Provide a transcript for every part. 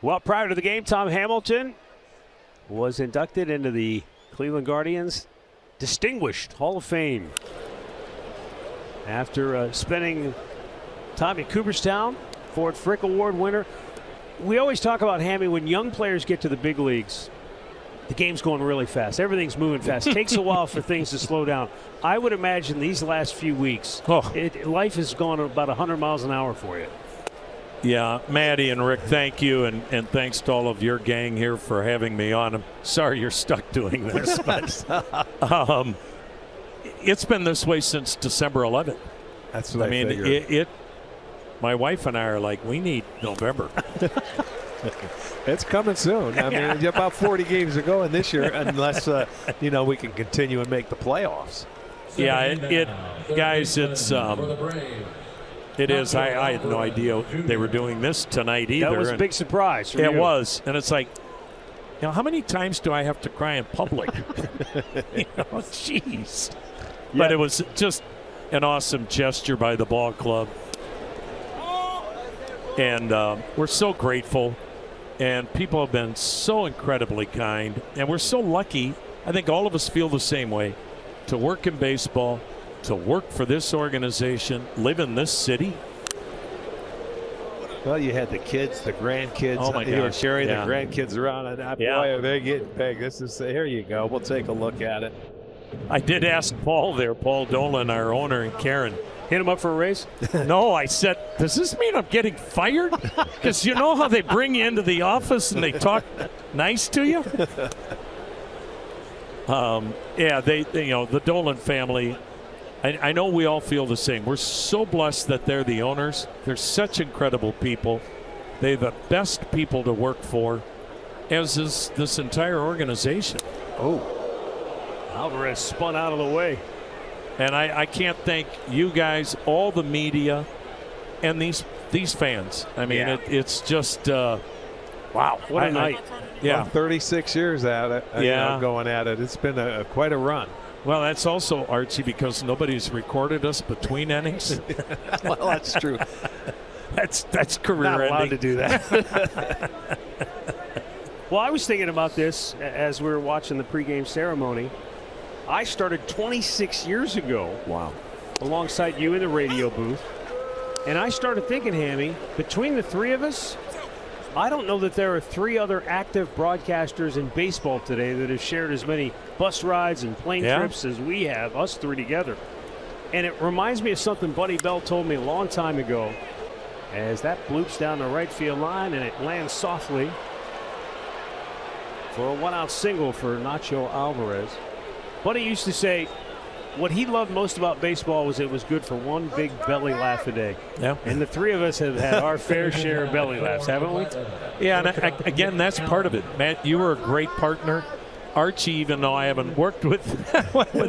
Well, prior to the game, Tom Hamilton was inducted into the Cleveland Guardians Distinguished Hall of Fame after spending time at Cooperstown, Ford Frick Award winner. We always talk about, Hammy, when young players get to the big leagues, the game's going really fast. Everything's moving fast. It takes a while for things to slow down. I would imagine these last few weeks, life has gone about 100 miles an hour for you. Yeah, Maddie and Rick, thank you, and thanks to all of your gang here for having me on. I'm sorry you're stuck doing this, but it's been this way since December 11th. That's what I mean. It. My wife and I are like, we need November. It's coming soon. I mean, about 40 games to go in this year, unless we can continue and make the playoffs. Yeah, guys, it's. It is. I had no idea they were doing this tonight either. That was a big surprise for you. It was. And it's like, how many times do I have to cry in public? Jeez. Yeah. But it was just an awesome gesture by the ball club. And we're so grateful. And people have been so incredibly kind. And we're so lucky. I think all of us feel the same way. To work in baseball, to work for this organization, live in this city. Well, you had the kids, the grandkids. Oh my gosh, sharing the grandkids around, and boy, are they getting big. This is here you go. We'll take a look at it. I did ask Paul Dolan, our owner, and Karen. Hit him up for a raise? No, I said, does this mean I'm getting fired? Because you know how they bring you into the office and they talk nice to you? The Dolan family. I know we all feel the same. We're so blessed that they're the owners. They're such incredible people. They're the best people to work for, as is this entire organization. Oh, Alvarez spun out of the way. And I can't thank you guys, all the media, and these fans. I mean, it's just, wow. What a night. Well, 36 years at it. Going at it. It's been quite a run. Well, that's also, Archie, because nobody's recorded us between innings. Well, that's true. That's career Not ending. allowed to do that. Well, I was thinking about this as we were watching the pregame ceremony. I started 26 years ago. Wow. Alongside you in the radio booth. And I started thinking, Hammy, between the three of us, I don't know that there are three other active broadcasters in baseball today that have shared as many bus rides and plane trips as we have, us three together. And it reminds me of something Buddy Bell told me a long time ago, as that bloops down the right field line and it lands softly for a one-out single for Nacho Alvarez. Buddy used to say what he loved most about baseball was it was good for one big belly laugh a day. Yeah. And the three of us have had our fair share of belly laughs, haven't we? Yeah, and again, that's part of it. Matt, you were a great partner. Archie, even though I haven't worked with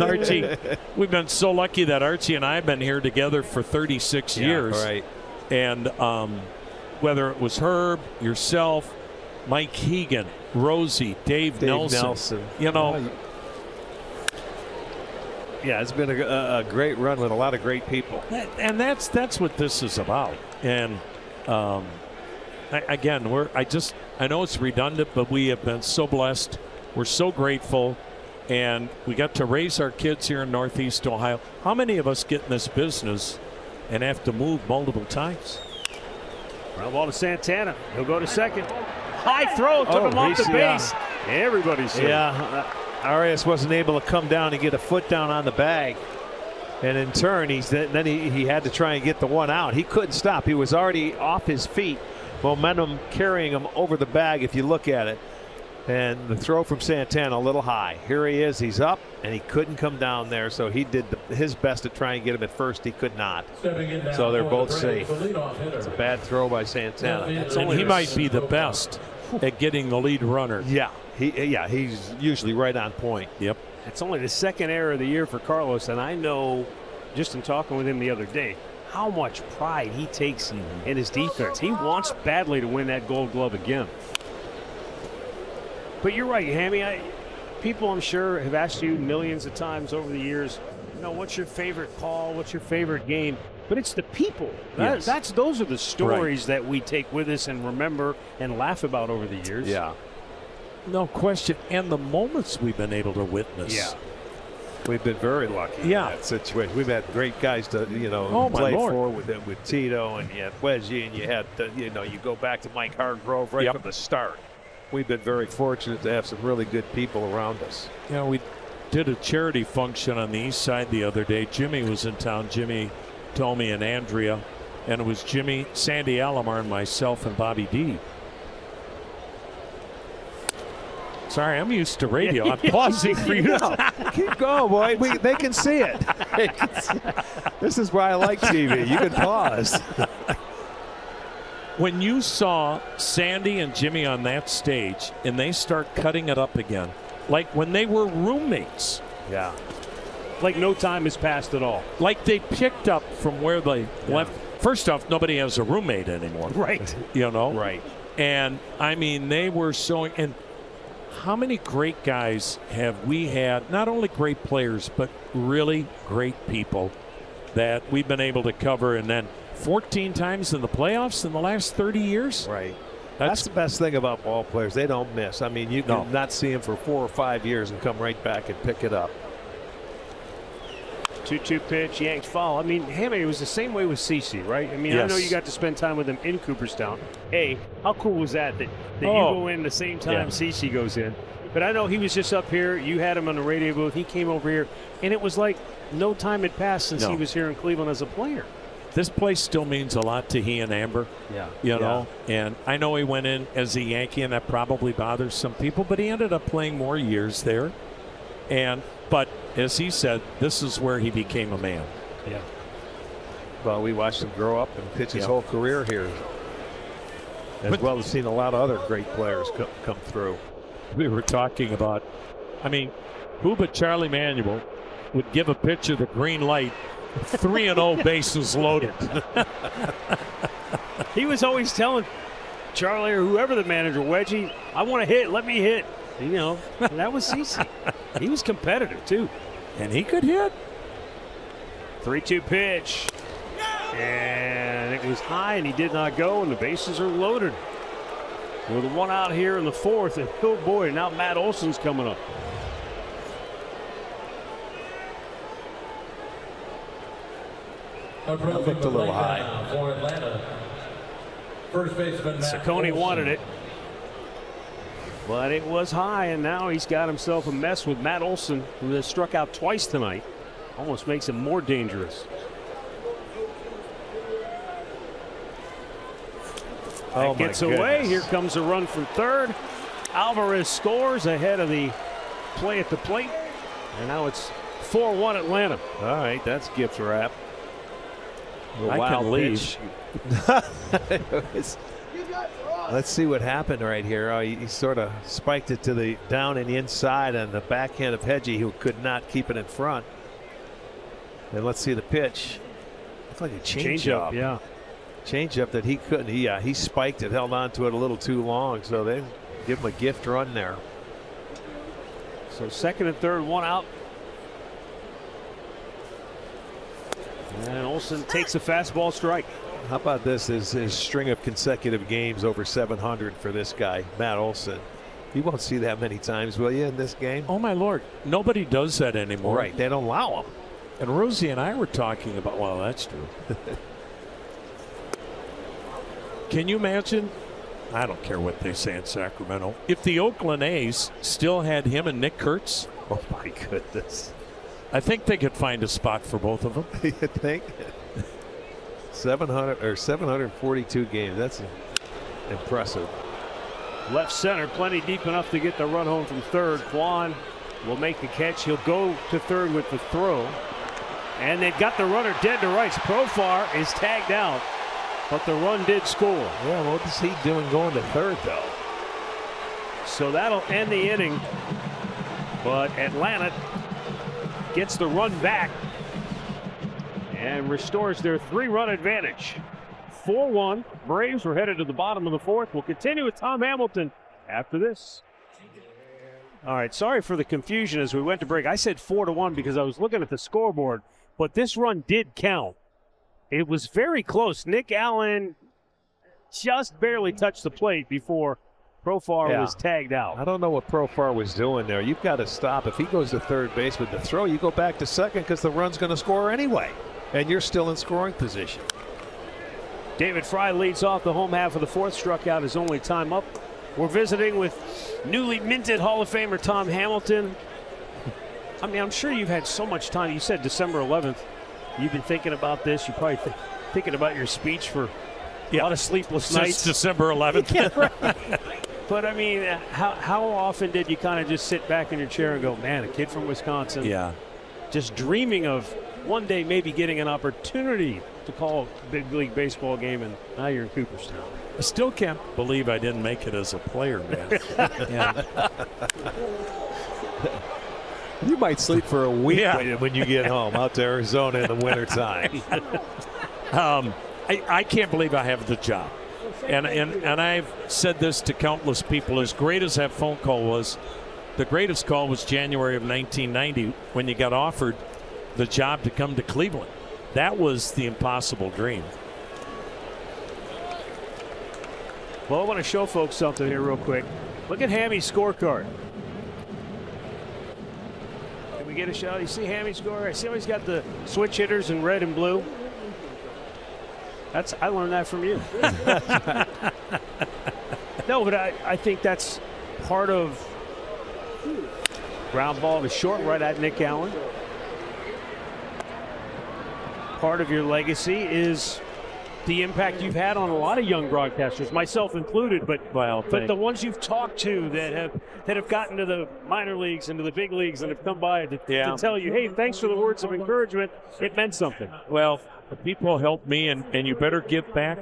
Archie, we've been so lucky that Archie and I have been here together for 36 years. Right. And whether it was Herb, yourself, Mike Hegan, Rosie, Dave Nelson. Yeah, it's been a great run with a lot of great people. And that's what this is about. And again, I know it's redundant, but we have been so blessed. We're so grateful. And we got to raise our kids here in Northeast Ohio. How many of us get in this business and have to move multiple times? Ground ball to Santana. He'll go to second. High throw, took him off the base. Everybody's here. Yeah. Arias wasn't able to come down and get a foot down on the bag, and in turn he had to try and get the one out. He couldn't stop. He was already off his feet, momentum carrying him over the bag if you look at it, and the throw from Santana a little high. Here he is, he's up, and he couldn't come down there, so he did his best to try and get him at first. He could not, so they're both safe. It's a bad throw by Santana. And he might be the best at getting the lead runner. Yeah. He's usually right on point. Yep. It's only the second error of the year for Carlos, and I know, just in talking with him the other day, how much pride he takes in his defense. He wants badly to win that Gold Glove again. But you're right, Hammy. People, I'm sure, have asked you millions of times over the years, what's your favorite call? What's your favorite game? But it's the people. Yes. Those are the stories that we take with us and remember and laugh about over the years. Yeah. No question. And the moments we've been able to witness. Yeah. We've been very lucky in that situation. We've had great guys to, play for with Tito, and you had Wedgie, and you had, you go back to Mike Hargrove right from the start. We've been very fortunate to have some really good people around us. We did a charity function on the east side the other day. Jimmy was in town. Jimmy, Tommy, and Andrea. And it was Jimmy, Sandy Alomar, and myself, and Bobby D. Sorry, I'm used to radio. I'm pausing for you. Keep going, boy. They can see it. This is why I like TV. You can pause. When you saw Sandy and Jimmy on that stage and they start cutting it up again, like when they were roommates. Yeah. Like no time has passed at all. Like they picked up from where they left. First off, nobody has a roommate anymore. Right. Right. And, I mean, they were so – and how many great guys have we had, not only great players, but really great people that we've been able to cover, and then 14 times in the playoffs in the last 30 years? Right. That's the best thing about ball players. They don't miss. I mean, you can not see them for 4 or 5 years and come right back and pick it up. 2-2 pitch, yanked foul. I mean, Hammy, it was the same way with CeCe, right? I mean, I know you got to spend time with him in Cooperstown. Hey, how cool was that you go in the same time CeCe goes in? But I know he was just up here. You had him on the radio booth. He came over here, and it was like no time had passed since he was here in Cleveland as a player. This place still means a lot to he and Amber. You know, and I know he went in as a Yankee, and that probably bothers some people, but he ended up playing more years there. But as he said, this is where he became a man. Yeah. Well, we watched him grow up and pitch his whole career here. As well as seen a lot of other great players come through. We were talking about, I mean, who but Charlie Manuel would give a pitcher the green light, 3-0 bases loaded. He was always telling Charlie or whoever the manager, Wedgie, I want to hit, let me hit. You know, that was CeCe. He was competitive, too. And he could hit. 3-2 pitch. And it was high, and he did not go, and the bases are loaded. With one out here in the fourth, and oh boy, now Matt Olson's coming up. That looked a little high. Ciccone wanted it. But it was high, and now he's got himself a mess with Matt Olson, who has struck out twice tonight. Almost makes him more dangerous. That gets away. Here comes a run from third. Alvarez scores ahead of the play at the plate. And now it's 4-1 Atlanta. All right, that's gift wrap. I can leave. Let's see what happened right here. Oh, he sort of spiked it to the down and the inside on the backhand of Hedgie, who could not keep it in front. And let's see the pitch. It's like a changeup. Yeah. Changeup that he couldn't. He spiked it, held on to it a little too long. So they give him a gift run there. So second and third, one out. And Olson takes a fastball strike. How about this? His string of consecutive games over 700 for this guy, Matt Olson. You won't see that many times, will you, in this game? Oh, my Lord. Nobody does that anymore. Right. They don't allow him. And Rosie and I were talking about, well, that's true. Can you imagine? I don't care what they say in Sacramento. If the Oakland A's still had him and Nick Kurtz. Oh, my goodness. I think they could find a spot for both of them. You think? 742 games. That's impressive. Left center, plenty deep enough to get the run home from third. Kwan will make the catch. He'll go to third with the throw. And they've got the runner dead to rights. Profar is tagged out, but the run did score. Yeah, what is he doing going to third, though? So that'll end the inning. But Atlanta gets the run back and restores their 3-run advantage. 4-1. Braves were headed to the bottom of the fourth. We'll continue with Tom Hamilton after this. All right, sorry for the confusion as we went to break. I said 4-1 because I was looking at the scoreboard, but this run did count. It was very close. Nick Allen just barely touched the plate before Profar was tagged out. I don't know what Profar was doing there. You've got to stop. If he goes to third base with the throw, you go back to second because the run's going to score anyway. And you're still in scoring position. David Fry leads off the home half of the fourth, struck out his only time up. We're visiting with newly minted Hall of Famer Tom Hamilton. I mean, I'm sure you've had so much time. You said December 11th. You've been thinking about this. You're probably thinking about your speech for a lot of sleepless nights. Since December 11th. Yeah, right. But, I mean, how often did you kind of just sit back in your chair and go, man, a kid from Wisconsin, just dreaming of one day maybe getting an opportunity to call a big league baseball game, and now you're in Cooperstown. I still can't believe I didn't make it as a player, man. You might sleep for a week when you get home out to Arizona in the wintertime. I can't believe I have the job. And I've said this to countless people. As great as that phone call was, the greatest call was January of 1990 when you got offered the job to come to Cleveland. That was the impossible dream. Well, I want to show folks something here real quick. Look at Hammy's scorecard. Can we get a shot? You see Hammy's score? I see how he's got the switch hitters in red and blue. I learned that from you. No, but I think that's part of ground ball to short right at Nick Allen. Part of your legacy is the impact you've had on a lot of young broadcasters, myself included, but the ones you've talked to that have gotten to the minor leagues and to the big leagues and have come by to tell you, hey, thanks for the words of encouragement. It meant something. Well, the people helped me, and you better give back,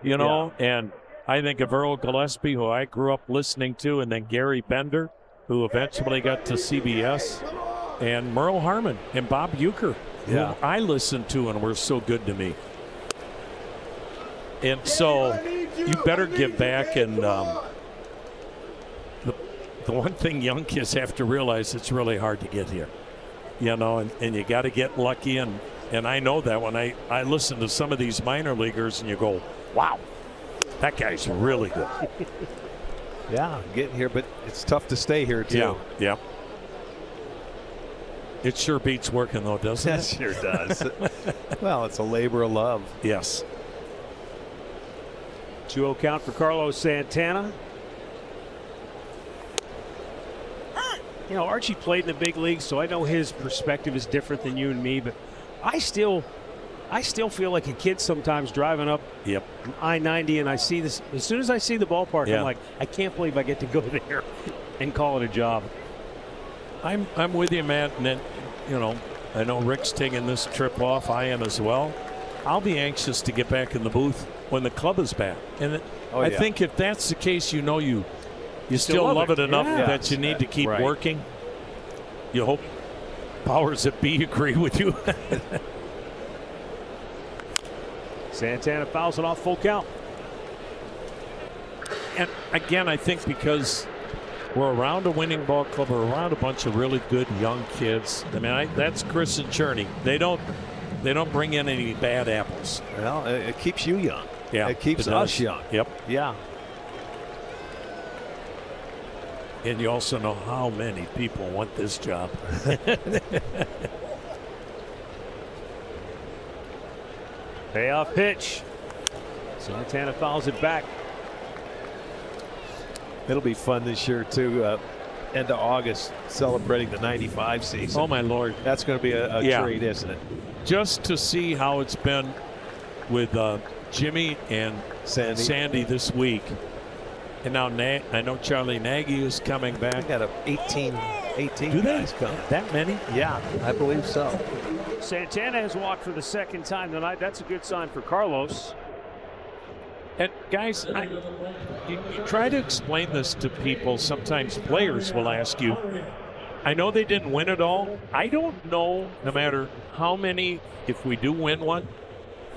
you know. And I think of Earl Gillespie, who I grew up listening to, and then Gary Bender, who eventually got to CBS, and Merle Harmon and Bob Uecker, who I listened to and were so good to me. And so you better give back. And the one thing young kids have to realize, it's really hard to get here, you know, and you got to get lucky. And I know that when I listen to some of these minor leaguers and you go, wow, that guy's really good. Getting here, but it's tough to stay here too. Yeah. It sure beats working though, doesn't it? It sure does. Well, it's a labor of love. Yes. 2-0 count for Carlos Santana. You know, Archie played in the big leagues, so I know his perspective is different than you and me, but I still feel like a kid sometimes driving up I-90, and I see this. As soon as I see the ballpark, I'm like, I can't believe I get to go there and call it a job. I'm with you, Matt. And then, you know, I know Rick's taking this trip off. I am as well. I'll be anxious to get back in the booth when the club is back. And I think if that's the case, you know, you still love it enough that you need to keep working. You hope powers that be agree with you. Santana fouls it off, full count. And again, I think because we're around a winning ball club, we're around a bunch of really good young kids. I mean, that's Chris and Cherney. They don't bring in any bad apples. Well, it keeps you young. Yeah, it keeps us young. Yep. Yeah. And you also know how many people want this job. Payoff pitch. Santana fouls it back. It'll be fun this year too. End of August, celebrating the '95 season. Oh my Lord, that's going to be a treat, isn't it? Just to see how it's been with Jimmy and Sandy this week, and now I know Charlie Nagy is coming back. We got 18 Do guys they? coming. That many? Yeah, I believe so. Santana has walked for the second time tonight. That's a good sign for Carlos. And guys, you try to explain this to people. Sometimes players will ask you, I know they didn't win it all. I don't know, no matter how many, if we do win one,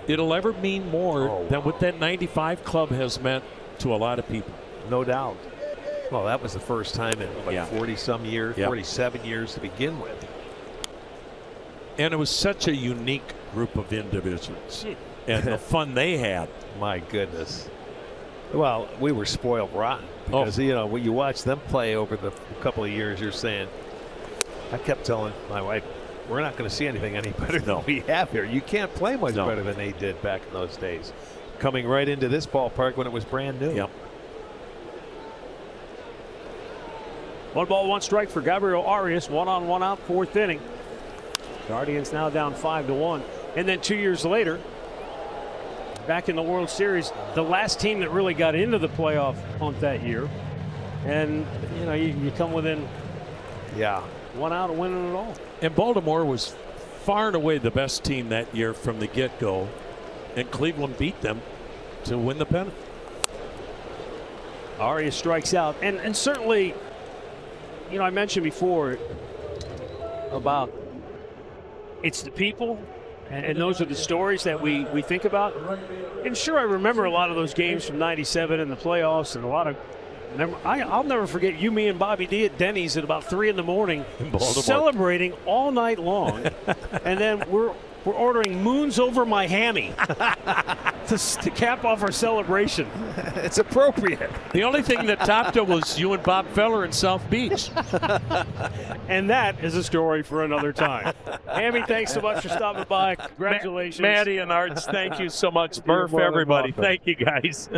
it'll ever mean more than what that 95 club has meant to a lot of people. No doubt. Well, that was the first time in 40-some years, 47 years to begin with. And it was such a unique group of individuals. and the fun they had. My goodness. Well, we were spoiled rotten because, when you watch them play over the couple of years, you're saying, I kept telling my wife, we're not going to see anything any better than we have here. You can't play much better than they did back in those days. Coming right into this ballpark when it was brand new. Yep. 1 ball, 1 strike for Gabriel Arias. 1 on, 1 out, 4th inning. Guardians now down 5-1. And then 2 years later, back in the World Series, the last team that really got into the playoff hunt that year. And, you come within 1 out of winning it all. And Baltimore was far and away the best team that year from the get-go. And Cleveland beat them to win the pennant. Arias strikes out. And certainly, I mentioned before about it's the people, and those are the stories that we think about. And sure, I remember a lot of those games from '97 in the playoffs, and a lot of. I'll never forget you, me, and Bobby D at Denny's at about 3 in the morning, celebrating all night long, and then we're ordering moons over my hammy to cap off our celebration. It's appropriate. The only thing that topped it was you and Bob Feller in South Beach. And that is a story for another time. Hammy, thanks so much for stopping by. Congratulations. Maddie and Arts, thank you so much. Murph, everybody. Thank you, guys.